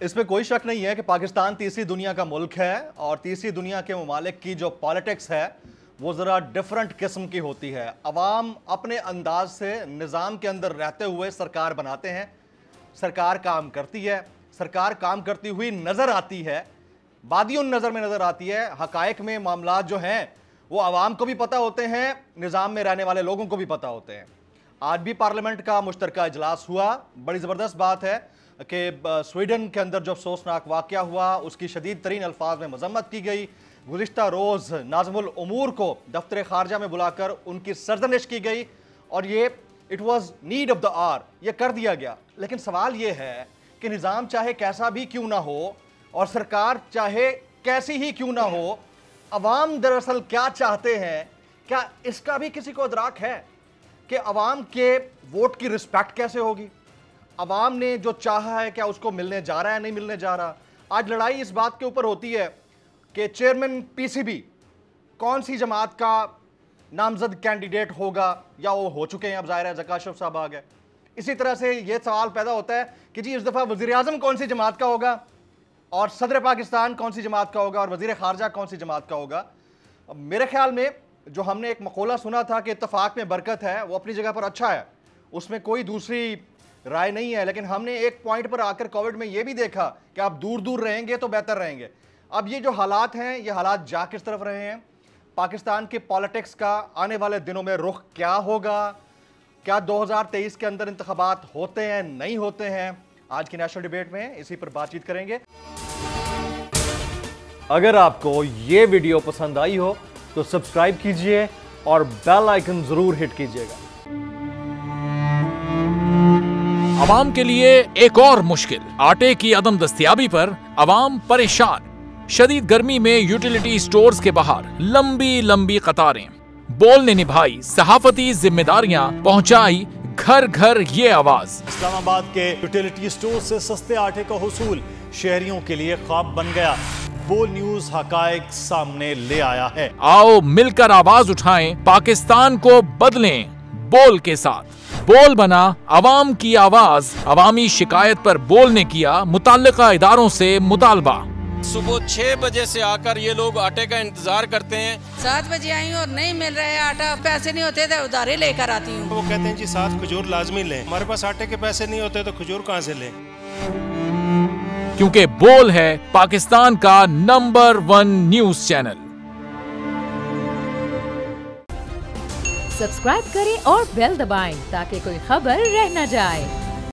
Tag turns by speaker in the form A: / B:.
A: इसमें कोई शक नहीं है कि पाकिस्तान तीसरी दुनिया का मुल्क है और तीसरी दुनिया के ममालिक की जो पॉलिटिक्स है वो ज़रा डिफरेंट किस्म की होती है। अवाम अपने अंदाज से निज़ाम के अंदर रहते हुए सरकार बनाते हैं, सरकार काम करती है, सरकार काम करती हुई नज़र आती है, बादियों नज़र में नज़र आती है। हकायक में मामलात जो हैं वो अवाम को भी पता होते हैं, निज़ाम में रहने वाले लोगों को भी पता होते हैं। आज भी पार्लियामेंट का मुश्तरका इजलास हुआ। बड़ी ज़बरदस्त बात है कि स्वीडन के अंदर जो अफसोसनाक वाक़या हुआ उसकी शदीद तरीन अल्फाज में मजम्मत की गई। गुज़िश्ता रोज़ नाज़िमुल उमूर को दफ्तर खारजा में बुलाकर उनकी सरजनिश की गई और ये it was need of the hour, ये कर दिया गया। लेकिन सवाल ये है कि निज़ाम चाहे कैसा भी क्यों ना हो और सरकार चाहे कैसी ही क्यों ना हो, अवाम दरअसल क्या चाहते हैं, क्या इसका भी किसी को इदराक है कि अवाम के वोट की रिस्पेक्ट कैसे होगी? अवाम ने जो चाहा है क्या उसको मिलने जा रहा है, नहीं मिलने जा रहा? आज लड़ाई इस बात के ऊपर होती है कि चेयरमैन पीसीबी कौन सी जमात का नामजद कैंडिडेट होगा, या वो हो चुके हैं, अब ज़ाहिर है ज़का अशरफ साहब आ गए। इसी तरह से ये सवाल पैदा होता है कि जी इस दफ़ा वज़ीर आज़म कौन सी जमात का होगा और सदर पाकिस्तान कौन सी जमात का होगा और वज़ीर ख़ारजा कौन सी जमात का होगा। मेरे ख्याल में जो हमने एक मक़ौला सुना था कि इत्तफ़ाक़ में बरकत है, वो अपनी जगह पर अच्छा है, उसमें कोई दूसरी राय नहीं है। लेकिन हमने एक पॉइंट पर आकर कोविड में ये भी देखा कि आप दूर दूर रहेंगे तो बेहतर रहेंगे। अब ये जो हालात हैं, ये हालात जा किस तरफ रहे हैं, पाकिस्तान की पॉलिटिक्स का आने वाले दिनों में रुख क्या होगा, क्या 2023 के अंदर इंतखाबात होते हैं, नहीं होते हैं, आज की नेशनल डिबेट में इसी पर बातचीत करेंगे। अगर आपको ये वीडियो पसंद आई हो तो सब्सक्राइब कीजिए और बेल आइकन जरूर हिट कीजिएगा।
B: अवाम के लिए एक और मुश्किल, आटे की अदम दस्तयाबी पर अवाम परेशान। शदीद गर्मी में यूटिलिटी स्टोर्स के बाहर लंबी लंबी कतारें। बोल ने निभाई सहाफती जिम्मेदारियां, पहुंचाई घर घर ये आवाज।
C: इस्लामाबाद के यूटिलिटी स्टोर से सस्ते आटे का हुसूल शहरियों के लिए ख्वाब बन गया। बोल न्यूज हकायक सामने ले आया है।
B: आओ मिलकर आवाज उठाएं, पाकिस्तान को बदलें बोल के साथ। बोल बना अवाम की आवाज। अवामी शिकायत पर बोल ने किया मुताल्लिका इदारों से मुतालबा।
D: सुबह 6 बजे से आकर ये लोग आटे का इंतजार करते हैं।
E: 7 बजे आई और नहीं मिल रहा है आटा, पैसे नहीं होते थे उधारे लेकर आती हूँ।
D: वो कहते हैं जी 7 खजूर लाजमी लें। हमारे पास आटे के पैसे नहीं होते तो खजूर कहाँ से लें?
B: क्योंकि बोल है पाकिस्तान का नंबर 1 न्यूज चैनल।
F: सब्सक्राइब करें और बेल दबाएं ताकि कोई खबर रह न जाए।